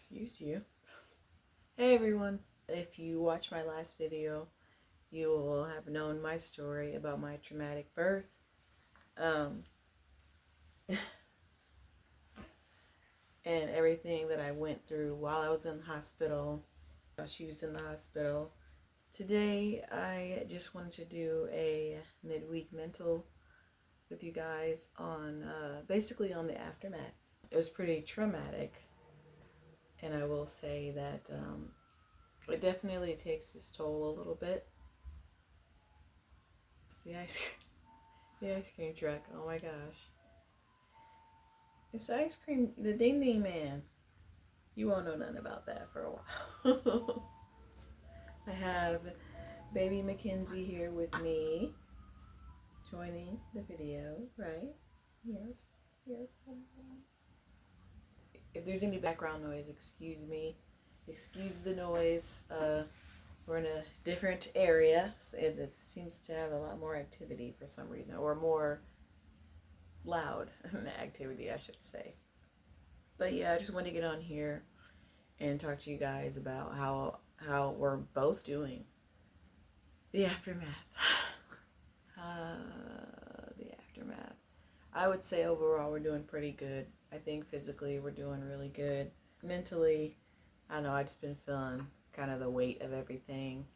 Excuse you. Hey everyone. If you watched my last video, you will have known my story about my traumatic birth. And everything that I went through while I was in the hospital, while she was in the hospital. Today, I just wanted to do a midweek mental with you guys on basically on the aftermath. It was pretty traumatic, and I will say that it definitely takes its toll a little bit. It's the ice cream truck. Oh my gosh. It's the ice cream, the Ding Ding Man. You won't know nothing about that for a while. I have baby Mackenzie here with me, joining the video, right? Yes. If there's any background noise, excuse me. Excuse the noise. We're in a different area. It seems to have a lot more activity for some reason, or more loud activity, I should say. But yeah, I just wanted to get on here and talk to you guys about how we're both doing. The aftermath. The aftermath. I would say overall we're doing pretty good. I think physically we're doing really good. Mentally, I know I've just been feeling kind of the weight of everything.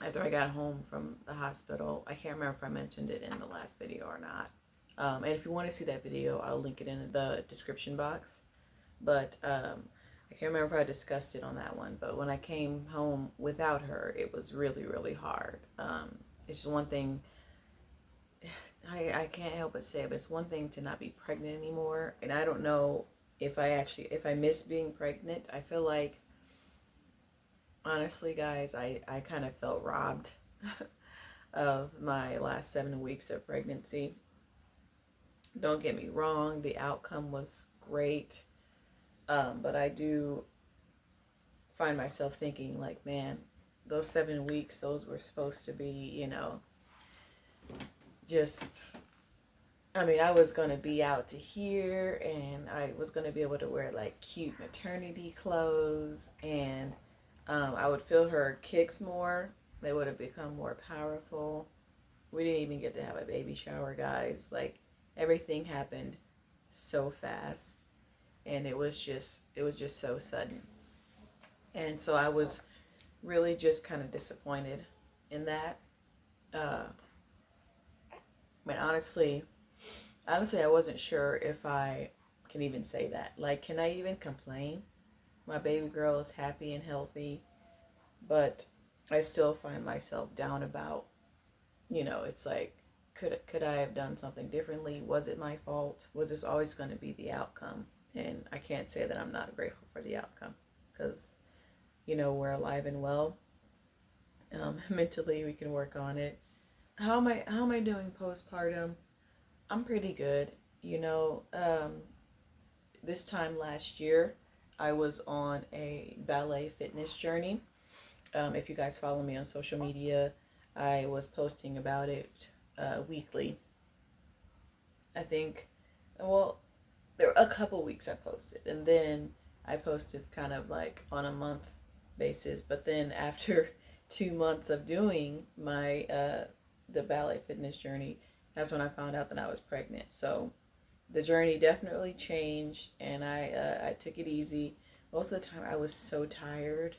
After I got home from the hospital, I can't remember if I mentioned it in the last video or not. And if you want to see that video, I'll link it in the description box. But I can't remember if I discussed it on that one. But when I came home without her, it was really, really hard. It's just one thing. I can't help but say, but it's one thing to not be pregnant anymore. And I don't know if I miss being pregnant. I feel like, honestly, guys, I kind of felt robbed of my last 7 weeks of pregnancy. Don't get me wrong, the outcome was great. But I do find myself thinking like, man, those 7 weeks, those were supposed to be, I was going to be out to here, and I was going to be able to wear like cute maternity clothes, and I would feel her kicks more. They would have become more powerful. We didn't even get to have a baby shower, guys. Like, everything happened so fast, and it was just so sudden. And so I was really just kind of disappointed in that. But honestly, I wasn't sure if I can even say that. Like, can I even complain? My baby girl is happy and healthy, but I still find myself down about, it's like, could I have done something differently? Was it my fault? Was this always going to be the outcome? And I can't say that I'm not grateful for the outcome, because, we're alive and well. Mentally, we can work on it. How am I doing postpartum? I'm pretty good. This time last year, I was on a ballet fitness journey. If you guys follow me on social media, I was posting about it weekly. I think, well, there were a couple weeks I posted, and then I posted kind of like on a month basis. But then after 2 months of doing my the ballet fitness journey, that's when I found out that I was pregnant. So the journey definitely changed, and I took it easy. Most of the time I was so tired,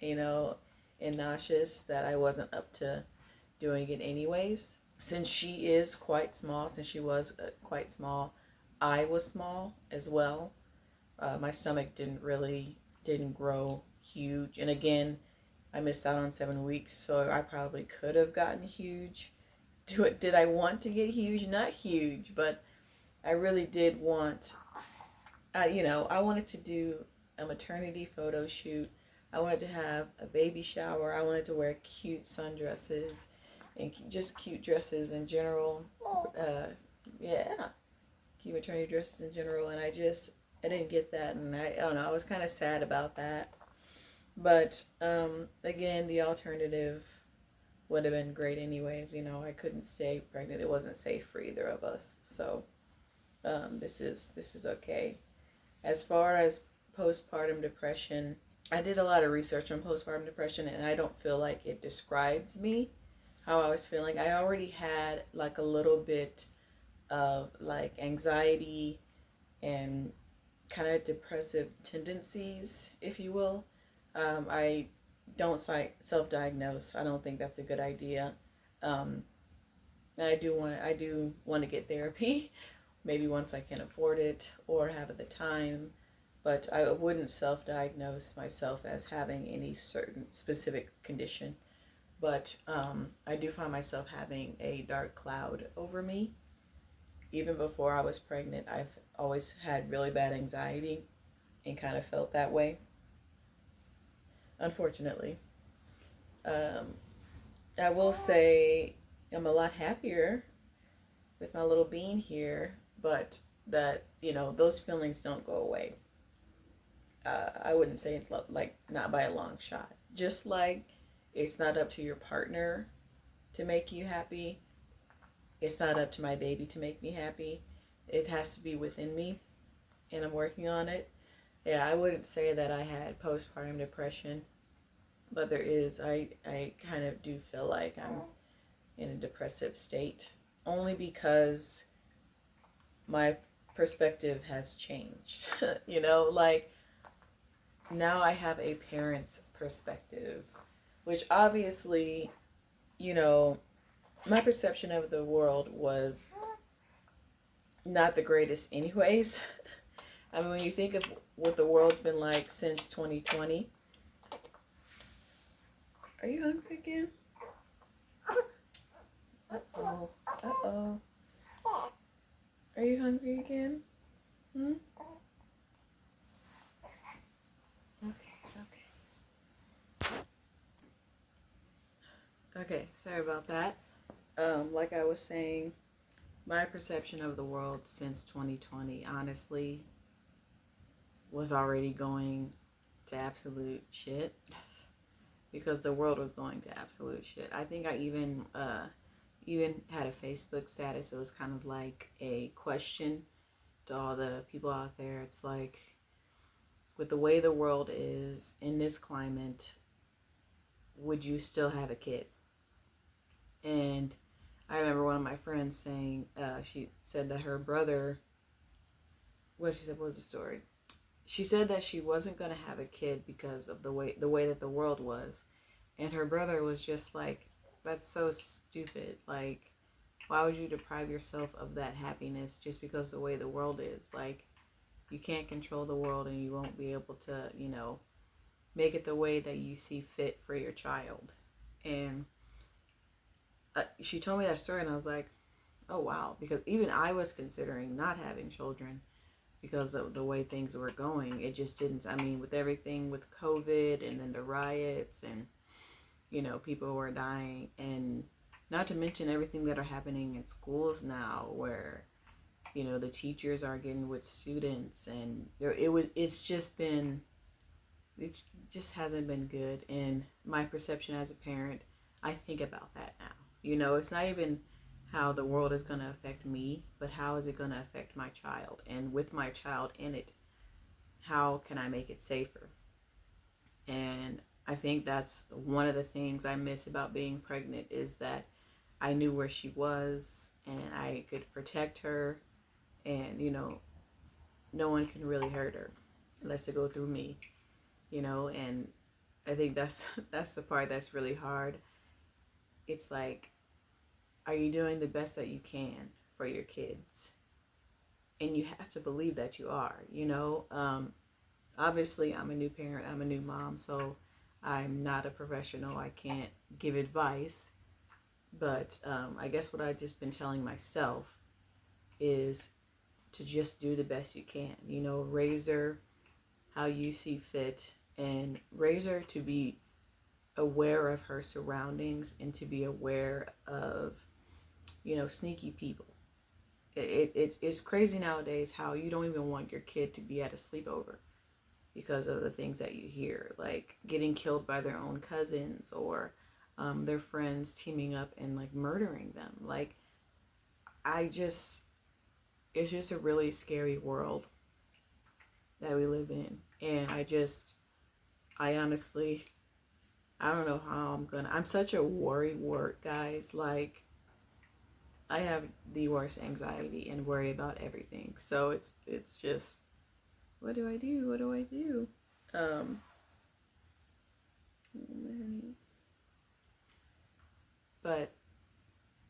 and nauseous, that I wasn't up to doing it anyways. Since she is quite small, since she was quite small, I was small as well. My stomach didn't grow huge. And again, I missed out on 7 weeks, so I probably could have gotten huge. Did I want to get huge? Not huge, but I really did want, I wanted to do a maternity photo shoot. I wanted to have a baby shower. I wanted to wear cute sundresses and just cute dresses in general. Cute maternity dresses in general. And I didn't get that. And I don't know, I was kind of sad about that. But again, the alternative would have been great anyways. I couldn't stay pregnant. It wasn't safe for either of us. So this is okay. As far as postpartum depression. I did a lot of research on postpartum depression, and I don't feel like it describes me, how I was feeling. I already had like a little bit of like anxiety and kind of depressive tendencies, if you will. I don't self-diagnose. I don't think that's a good idea. Um, and I do want to get therapy, maybe once I can afford it or have the time. But I wouldn't self-diagnose myself as having any certain specific condition. But I do find myself having a dark cloud over me. Even before I was pregnant, I've always had really bad anxiety and kind of felt that way, unfortunately. Um, I will say I'm a lot happier with my little bean here, but that, those feelings don't go away. I wouldn't say like not by a long shot. Just like it's not up to your partner to make you happy, it's not up to my baby to make me happy. It has to be within me, and I'm working on it. Yeah, I wouldn't say that I had postpartum depression, but I kind of do feel like I'm in a depressive state, only because my perspective has changed. Like now I have a parent's perspective, which obviously, you know, my perception of the world was not the greatest anyways. I mean, when you think of what the world's been like since 2020. Are you hungry again? Uh-oh. Uh-oh. Are you hungry again? Hmm? Okay. Okay, sorry about that. Like I was saying, my perception of the world since 2020, honestly, was already going to absolute shit. Because the world was going to absolute shit. I think I even had a Facebook status. It was kind of like a question to all the people out there. It's like, with the way the world is in this climate, would you still have a kid? And I remember one of my friends saying, she said that her brother, what was the story? She said that she wasn't going to have a kid because of the way that the world was. And her brother was just like, that's so stupid. Like, why would you deprive yourself of that happiness just because of the way the world is? Like, you can't control the world, and you won't be able to, make it the way that you see fit for your child. And she told me that story, and I was like, oh, wow. Because even I was considering not having children because of the way things were going. It just didn't, I mean, with everything with COVID and then the riots and, people were dying, and not to mention everything that are happening in schools now where, the teachers are getting with students, and it just hasn't been good. And my perception as a parent, I think about that now. It's not even how the world is going to affect me, but how is it going to affect my child? And with my child in it, how can I make it safer? And I think that's one of the things I miss about being pregnant, is that I knew where she was and I could protect her, and no one can really hurt her unless they go through me, and I think that's that's the part that's really hard. It's like, are you doing the best that you can for your kids? And you have to believe that you are. Obviously I'm a new parent, I'm a new mom, so I'm not a professional. I can't give advice, but I guess what I've just been telling myself is to just do the best you can. Raise her how you see fit, and raise her to be aware of her surroundings and to be aware of, sneaky people. It's crazy nowadays how you don't even want your kid to be at a sleepover because of the things that you hear, like getting killed by their own cousins, or their friends teaming up and like murdering them. Like, it's just a really scary world. that we live in. And I honestly, I don't know how I'm such a worry wart, guys. Like, I have the worst anxiety and worry about everything. So it's just, what do I do? What do I do? But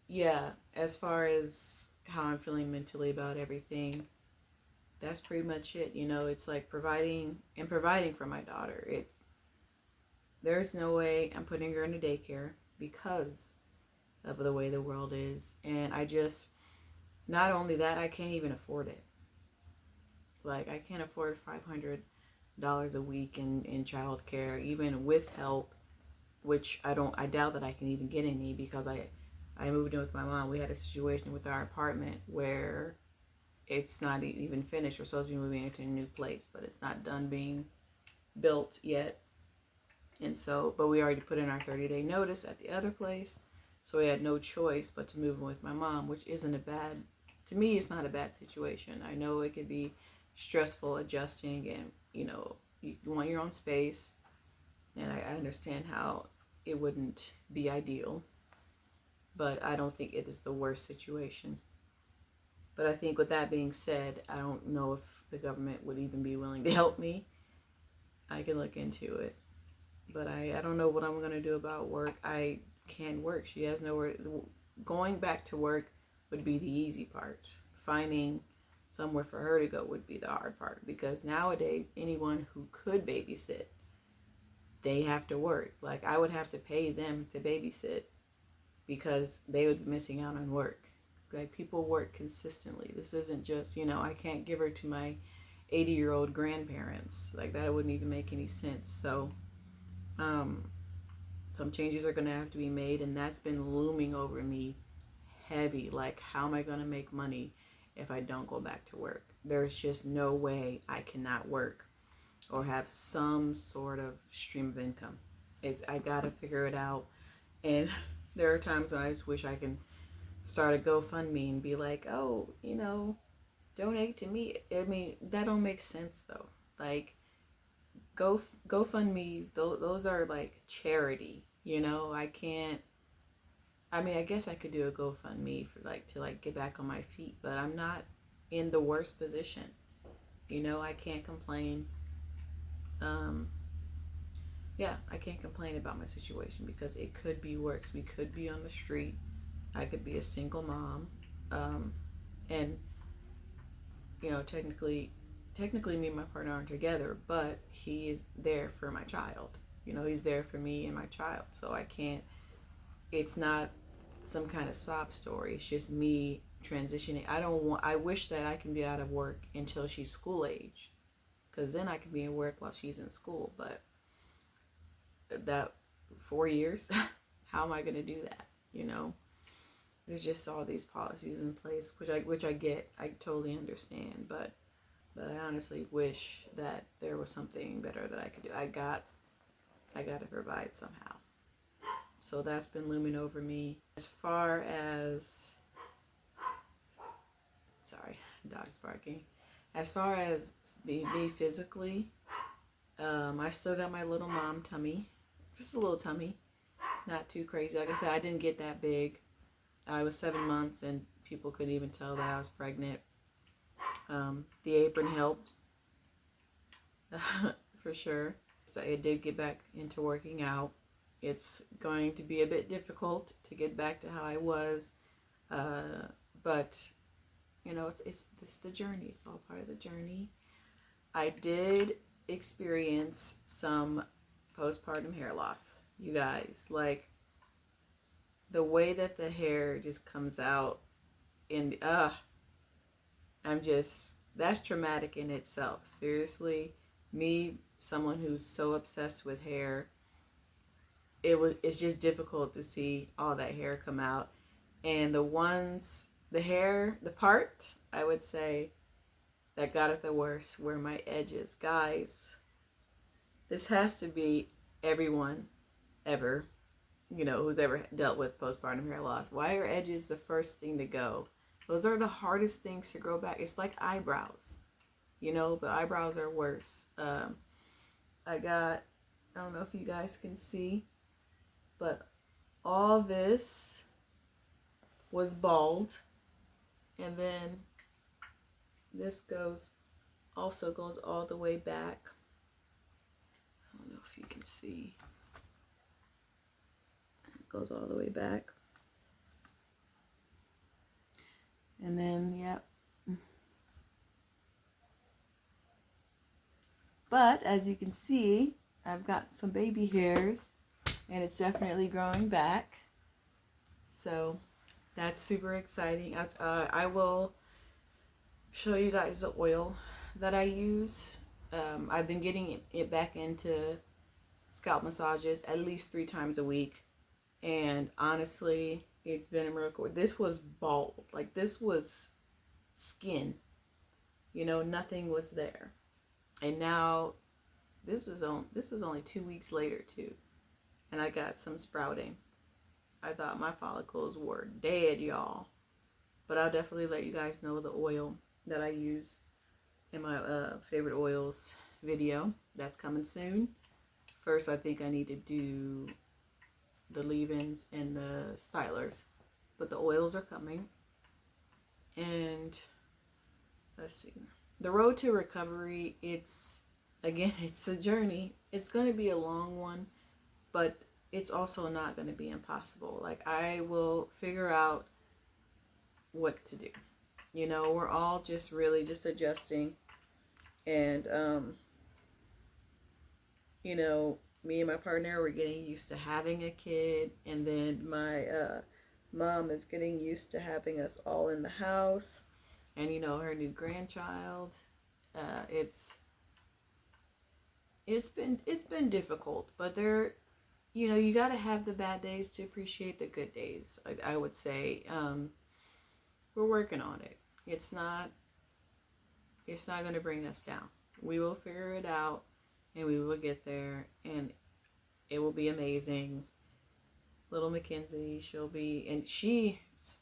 yeah, as far as how I'm feeling mentally about everything, that's pretty much it. You know, it's like providing for my daughter. There's no way I'm putting her in a daycare because of the way the world is. And not only that, I can't even afford it. Like, I can't afford $500 a week in childcare, even with help, which I doubt that I can even get any, because I moved in with my mom. We had a situation with our apartment where it's not even finished. We're supposed to be moving into a new place, but it's not done being built yet. And so, but we already put in our 30-day notice at the other place. So we had no choice but to move in with my mom, which to me, it's not a bad situation. I know it could be stressful adjusting, and, you know, you want your own space. And I understand how it wouldn't be ideal, but I don't think it is the worst situation. But I think, with that being said, I don't know if the government would even be willing to help me. I can look into it. But I don't know what I'm going to do about work. I can't work. She has nowhere. Going back to work would be the easy part. Finding somewhere for her to go would be the hard part. Because nowadays, anyone who could babysit, they have to work. Like, I would have to pay them to babysit because they would be missing out on work. Like, people work consistently. This isn't just, I can't give her to my 80-year-old grandparents. Like, that wouldn't even make any sense. So, some changes are going to have to be made, and that's been looming over me heavy. Like, how am I going to make money if I don't go back to work? There's just no way I cannot work or have some sort of stream of income. I got to figure it out. And there are times when I just wish I can start a GoFundMe and be like, oh, donate to me. I mean, that don't make sense though. Like, GoFundMe's, those are like charity, I can't. I mean, I guess I could do a GoFundMe to get back on my feet, but I'm not in the worst position. I can't complain. Yeah, I can't complain about my situation because it could be worse. We could be on the street. I could be a single mom. And, technically me and my partner aren't together, but he is there for my child. He's there for me and my child. So it's not some kind of sob story. It's just me transitioning. I wish that I can be out of work until she's school age, because then I can be in work while she's in school. But that 4 years, how am I going to do that? There's just all these policies in place, which I get. I totally understand, but I honestly wish that there was something better that I could do. I got to provide somehow. So that's been looming over me. As far as, sorry, dog's barking. As far as me physically, I still got my little mom tummy, just a little tummy, not too crazy. Like I said, I didn't get that big. I was 7 months and people couldn't even tell that I was pregnant. The apron helped, for sure. So I did get back into working out. It's going to be a bit difficult to get back to how I was, but it's the journey. It's all part of the journey. I did experience some postpartum hair loss, you guys. Like, the way that the hair just comes out in that's traumatic in itself. Seriously, me, someone who's so obsessed with hair, it's just difficult to see all that hair come out. And the part I would say that got it the worst were my edges. Guys, this has to be everyone ever, who's ever dealt with postpartum hair loss. Why are edges the first thing to go? Those are the hardest things to grow back. It's like eyebrows. You know, the eyebrows are worse. I don't know if you guys can see, but all this was bald. And then this also goes all the way back. I don't know if you can see. It goes all the way back. And then, yep. But as you can see, I've got some baby hairs and it's definitely growing back. So that's super exciting. I will show you guys the oil that I use. I've been getting it back into scalp massages at least 3 times a week. And honestly, it's been a miracle. This was bald. Like, this was skin. You know, nothing was there. And now this is only 2 weeks later too. And I got some sprouting. I thought my follicles were dead, y'all. But I'll definitely let you guys know the oil that I use in my favorite oils video. That's coming soon. First, I think I need to do the leave-ins and the stylers. But the oils are coming. And let's see. The road to recovery, it's a journey. It's going to be a long one, but it's also not going to be impossible. Like, I will figure out what to do. You know, we're all just really just adjusting. And, you know, me and my partner, we're getting used to having a kid. And then my mom is getting used to having us all in the house. And, you know, her new grandchild. It's been difficult, but you know, you got to have the bad days to appreciate the good days. I would say we're working on it. It's not going to bring us down. We will figure it out, and we will get there, and it will be amazing. Little Mackenzie,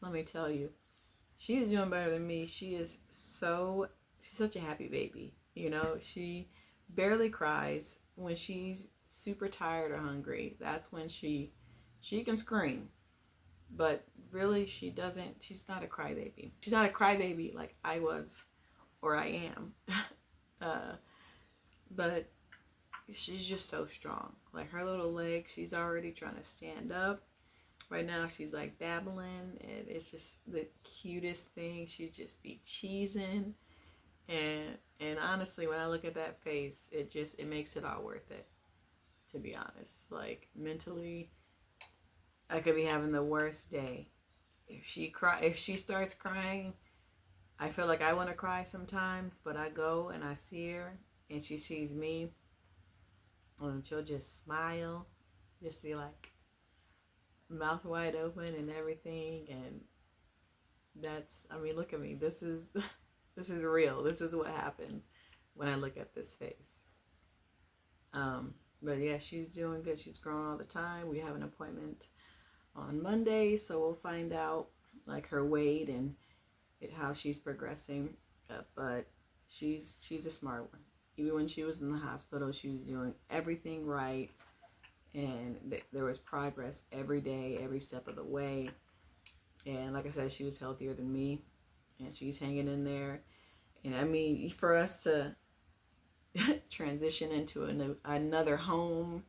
let me tell you, she is doing better than me. She's such a happy baby. You know, she barely cries. When she's super tired or hungry, that's when she can scream. But really, she's not a crybaby. She's not a crybaby like I was or I am. But she's just so strong. Like, her little leg, she's already trying to stand up. Right now, she's like babbling, and it's just the cutest thing. She'd just be cheesing. And honestly, when I look at that face, it makes it all worth it, to be honest. Like, mentally, I could be having the worst day. If she starts crying, I feel like I want to cry sometimes, but I go and I see her and she sees me, and she'll just smile, just be like mouth wide open and everything. And look at me. This is real. This is what happens when I look at this face. But yeah, she's doing good. She's growing all the time. We have an appointment on Monday, so we'll find out like her weight and how she's progressing. But she's a smart one. Even when she was in the hospital, she was doing everything right, and there was progress every day, every step of the way. And like I said, she was healthier than me, and she's hanging in there. And I mean, for us to transition into another home,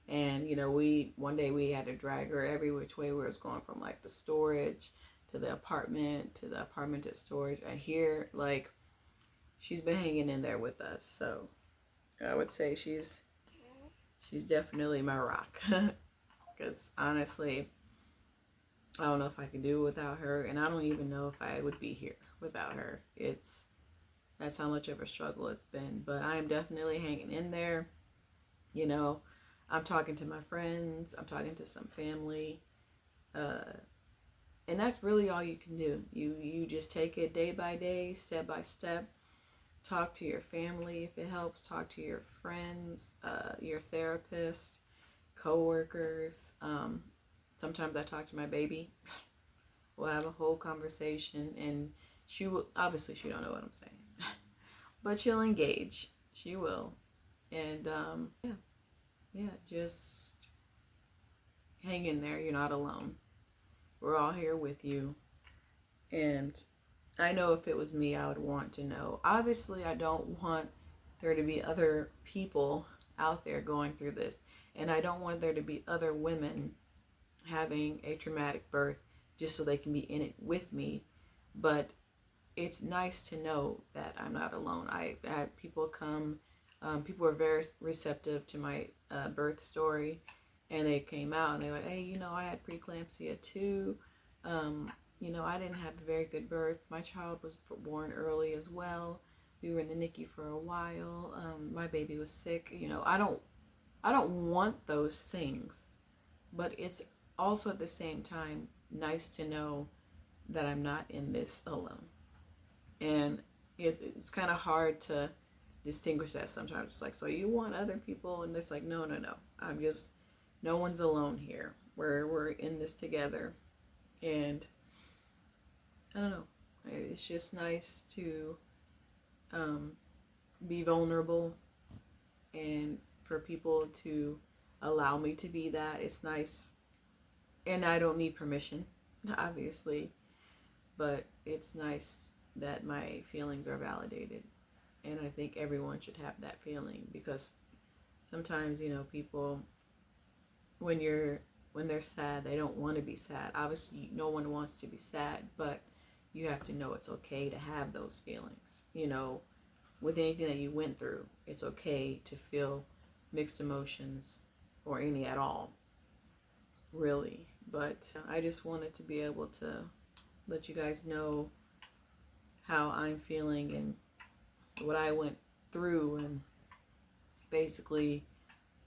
and you know, one day we had to drag her every which way. Where it's going from like the storage to the apartment to storage. And here, like, she's been hanging in there with us. So I would say she's definitely my rock. Because honestly, I don't know if I could do it without her, and I don't even know if I would be here without her. That's how much of a struggle it's been. But I am definitely hanging in there. You know, I'm talking to my friends. I'm talking to some family. And that's really all you can do. You just take it day by day, step by step. Talk to your family if it helps. Talk to your friends, your therapists, co-workers. Sometimes I talk to my baby. We'll have a whole conversation, and she don't know what I'm saying. but she'll engage. She will. And yeah, just hang in there. You're not alone. We're all here with you. And I know if it was me, I would want to know. Obviously, I don't want there to be other people out there going through this. And I don't want there to be other women having a traumatic birth just so they can be in it with me. But it's nice to know that I'm not alone. I had people come, people were very receptive to my birth story, and they came out and they were like, hey, you know, I had preeclampsia too. You know, I didn't have a very good birth. My child was born early as well. We were in the NICU for a while. My baby was sick. You know, I don't want those things, but it's also at the same time nice to know that I'm not in this alone. And it's kind of hard to distinguish that sometimes. It's like, so you want other people? And it's like, no. No one's alone here. We're in this together. And I don't know. It's just nice to be vulnerable and for people to allow me to be that. It's nice. And I don't need permission, obviously, but it's nice that my feelings are validated. And I think everyone should have that feeling, because sometimes, you know, people, when they're sad, they don't want to be sad. Obviously, no one wants to be sad, but you have to know it's okay to have those feelings. You know, with anything that you went through, it's okay to feel mixed emotions, or any at all, really. But I just wanted to be able to let you guys know how I'm feeling and what I went through, and basically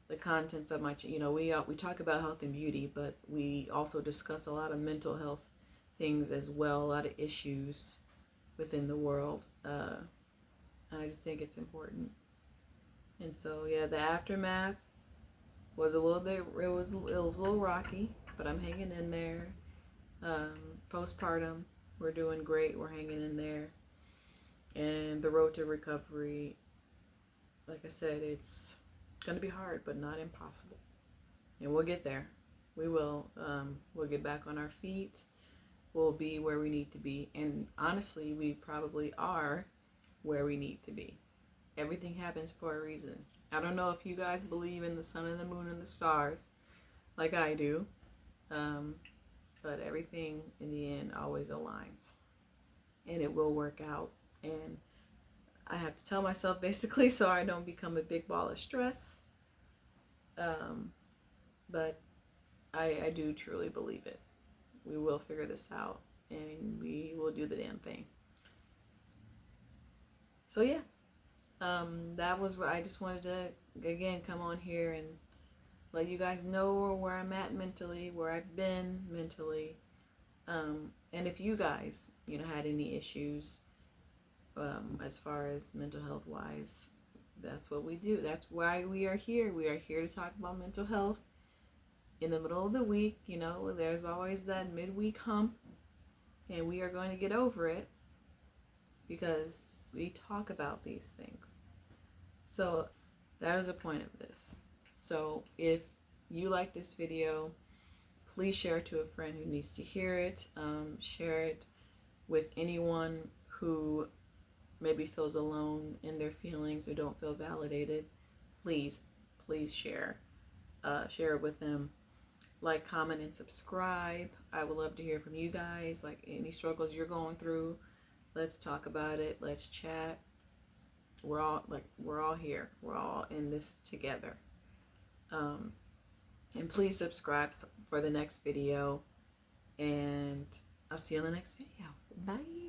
the contents of my, you know, we talk about health and beauty, but we also discuss a lot of mental health things as well, a lot of issues within the world. I just think it's important. And so, yeah, the aftermath was a little bit, it was a little rocky, but I'm hanging in there. Postpartum, we're doing great. We're hanging in there. And the road to recovery, like I said, it's going to be hard, but not impossible. And we'll get there. We will. We'll get back on our feet. We'll be where we need to be. And honestly, we probably are where we need to be. Everything happens for a reason. I don't know if you guys believe in the sun and the moon and the stars like I do. But everything in the end always aligns. And it will work out. And I have to tell myself, basically, so I don't become a big ball of stress. But I do truly believe it. We will figure this out, and we will do the damn thing. So yeah, that was what I just wanted to, again, come on here and let you guys know where I'm at mentally, where I've been mentally. And if you guys, you know, had any issues, as far as mental health wise, that's what we do. That's why we are here. We are here to talk about mental health in the middle of the week. You know, there's always that midweek hump, and we are going to get over it because we talk about these things. So that is the point of this. So if you like this video, please share it to a friend who needs to hear it. Share it with anyone who maybe feels alone in their feelings or don't feel validated. Please share. Share it with them. Like, comment, and subscribe. I would love to hear from you guys. Like, any struggles you're going through, let's talk about it. Let's chat. We're all here. We're all in this together. And please subscribe for the next video. And I'll see you in the next video. Bye.